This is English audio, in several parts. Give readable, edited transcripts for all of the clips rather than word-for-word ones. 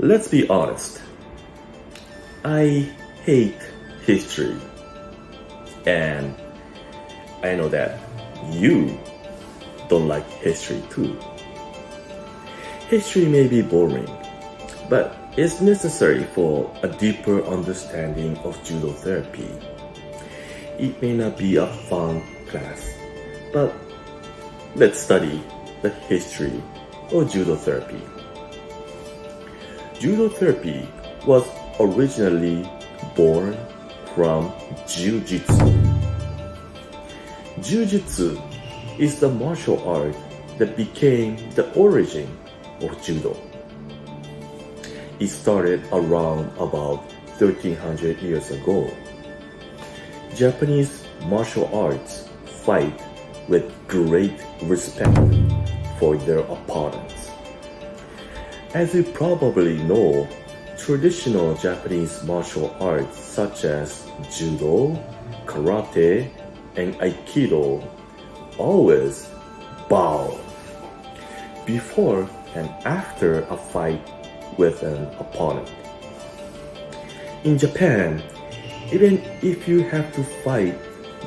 Let's be honest. I hate history. And I know that you don't like history too. History may be boring, but it's necessary for a deeper understanding of judo therapy. It may not be a fun class, but let's study the history of judo therapy. Judo therapy was originally born from Jiu-jitsu. Jiu-jitsu is the martial art that became the origin of judo. It started around about 1300 years ago. Japanese martial arts fight with great respect for their opponents. As you probably know, traditional Japanese martial arts such as judo, karate, and aikido always bow before and after a fight with an opponent. In Japan, even if you have to fight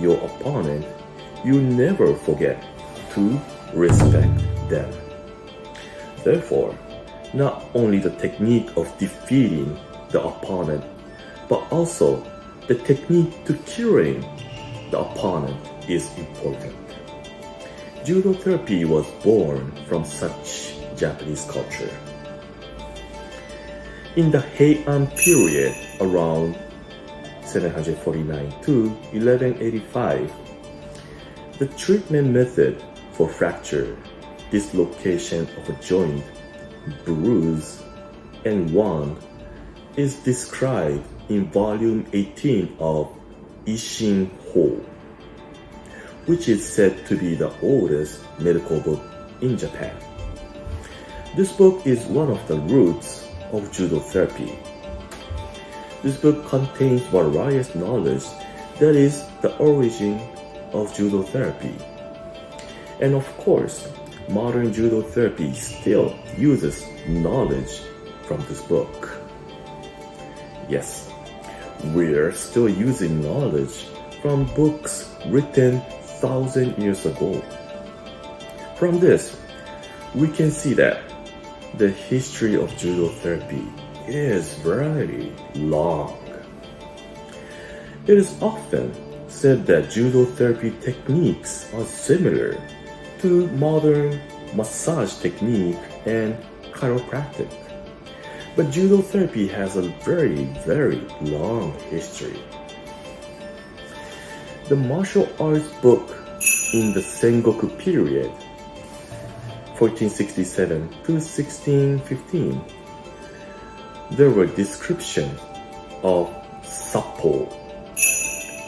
your opponent, you never forget to respect them. Therefore, not only the technique of defeating the opponent, but also the technique to curing the opponent is important. Judo therapy was born from such Japanese culture. In the Heian period around 749 to 1185, the treatment method for fracture, dislocation of a joint, bruise, and wound is described in volume 18 of Ishin Ho, which is said to be the oldest medical book in Japan. This book is one of the roots of judo therapy. This book contains various knowledge that is the origin of judo therapy. And of course, modern judo therapy still uses knowledge from this book. Yes, we're still using knowledge from books written 1,000 years ago. From this, we can see that the history of judo therapy is very long. It is often said that judo therapy techniques are similar to modern massage technique and chiropractic. But judo therapy has a very, very long history. The martial arts book in the Sengoku period, 1467 to 1615, there were descriptions of sappo,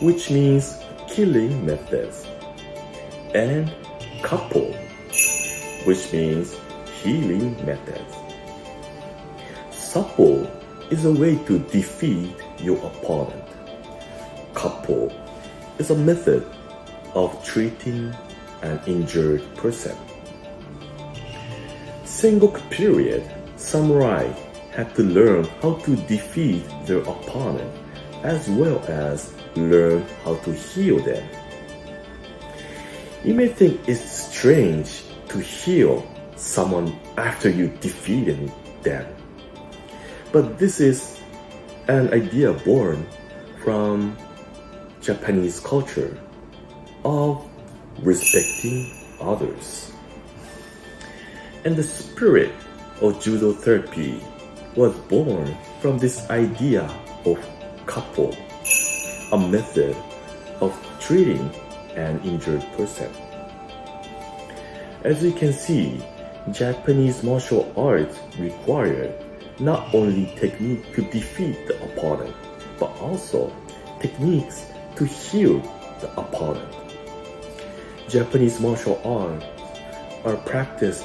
which means killing methods, and kappo, which means healing methods. Sappo is a way to defeat your opponent. Kappo is a method of treating an injured person. Sengoku period, samurai had to learn how to defeat their opponent as well as learn how to heal them. You may think it's strange to heal someone after you defeated them. But this is an idea born from Japanese culture of respecting others. And the spirit of judo therapy was born from this idea of kappo, a method of treating an injured person. As you can see, Japanese martial arts required not only technique to defeat the opponent, but also techniques to heal the opponent. Japanese martial arts are practiced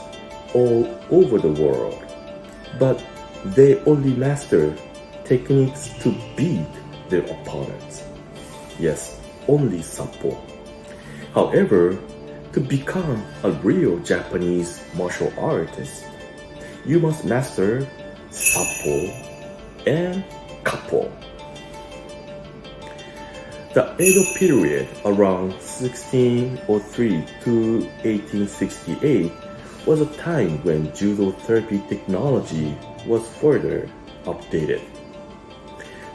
all over the world, but they only master techniques to beat their opponents. Yes, only sappo. However, to become a real Japanese martial artist, you must master Sappo, and Kappo. The Edo period around 1603 to 1868 was a time when judo therapy technology was further updated.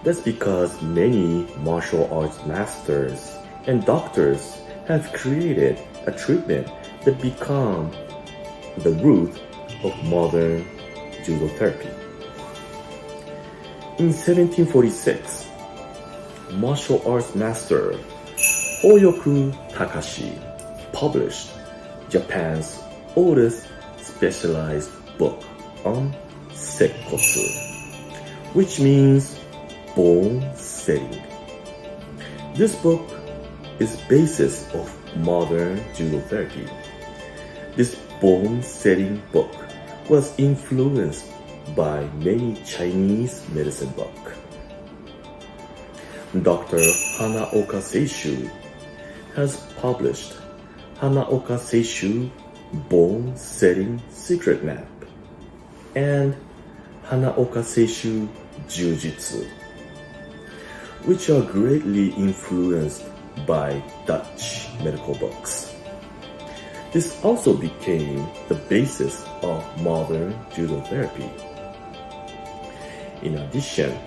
That's because many martial arts masters and doctors have created a treatment that became the root of modern judo therapy. In 1746, martial arts master Hoyoku Takashi published Japan's oldest specialized book on sekkotsu, which means bone setting. This book is basis of modern judo therapy. This bone setting book was influenced by many Chinese medicine books. Dr. Hanaoka Seishu has published Hanaoka Seishu Bone Setting Secret Map and Hanaoka Seishu Jiu-jitsu, which are greatly influenced by Dutch medical books. This also became the basis of modern judo therapy. In addition,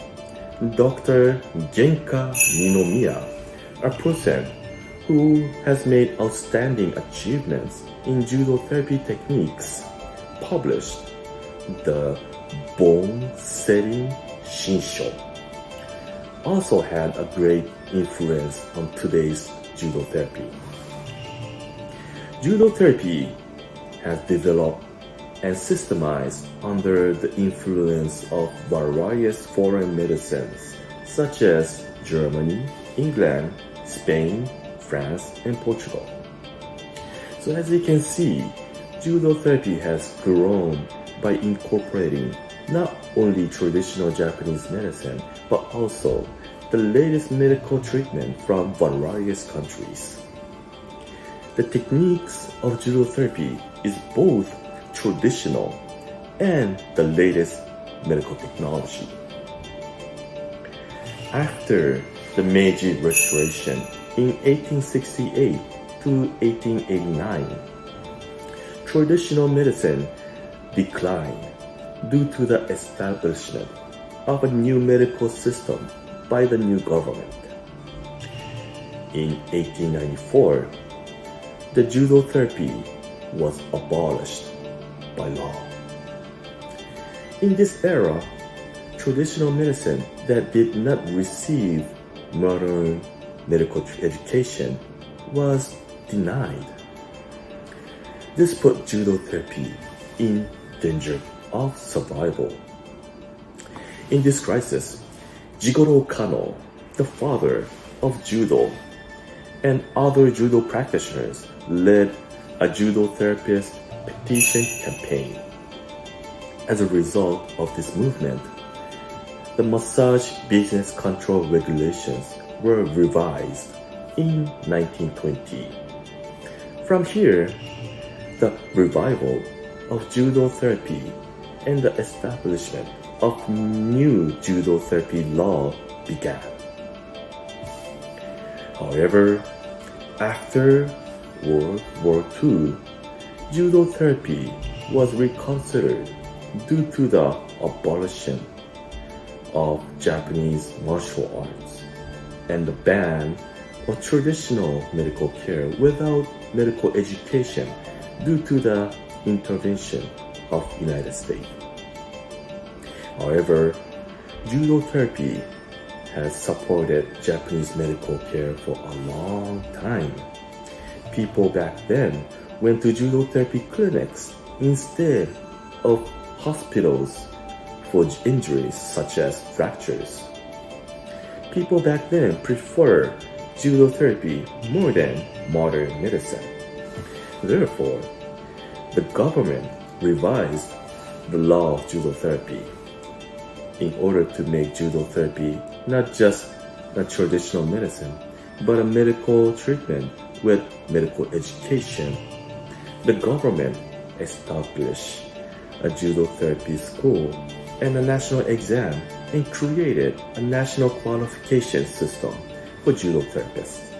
Dr. Genka Ninomiya, a person who has made outstanding achievements in judo therapy techniques, published the Bone Setting Shinsho, also had a great influence on today's judo therapy. Judo therapy has developed and systemized under the influence of various foreign medicines such as Germany, England, Spain, France, and Portugal. So as you can see, judo therapy has grown by incorporating not only traditional Japanese medicine, but also the latest medical treatment from various countries. The techniques of judo therapy is both traditional and the latest medical technology. After the Meiji Restoration in 1868 to 1889, traditional medicine declined due to the establishment of a new medical system by the new government. In 1894, the judo therapy was abolished by law. In this era, traditional medicine that did not receive modern medical education was denied. This put judo therapy in danger of survival. In this crisis, Jigoro Kano, the father of judo, and other judo practitioners led a judo therapist petition campaign. As a result of this movement, the massage business control regulations were revised in 1920. From here, the revival of judo therapy and the establishment of new judo therapy law began. However, after World War II, judo therapy was reconsidered due to the abolition of Japanese martial arts and the ban of traditional medical care without medical education due to the intervention of the United States. However, judo therapy has supported Japanese medical care for a long time. People back then went to judo therapy clinics instead of hospitals for injuries such as fractures. People back then preferred judo therapy more than modern medicine. Therefore, the government revised the law of judo therapy in order to make judo therapy not just a traditional medicine, but a medical treatment with medical education. The government established a judo therapy school and a national exam and created a national qualification system for judo therapists.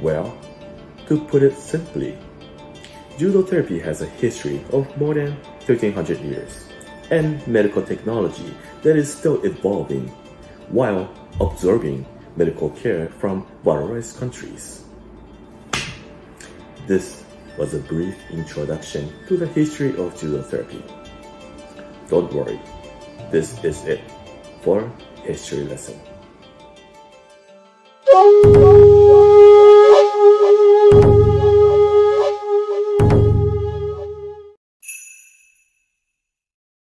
Well, to put it simply, judo therapy has a history of more than 1300 years and medical technology that is still evolving while absorbing medical care from various countries. This was a brief introduction to the history of judo therapy. Don't worry, this is it for History Lesson.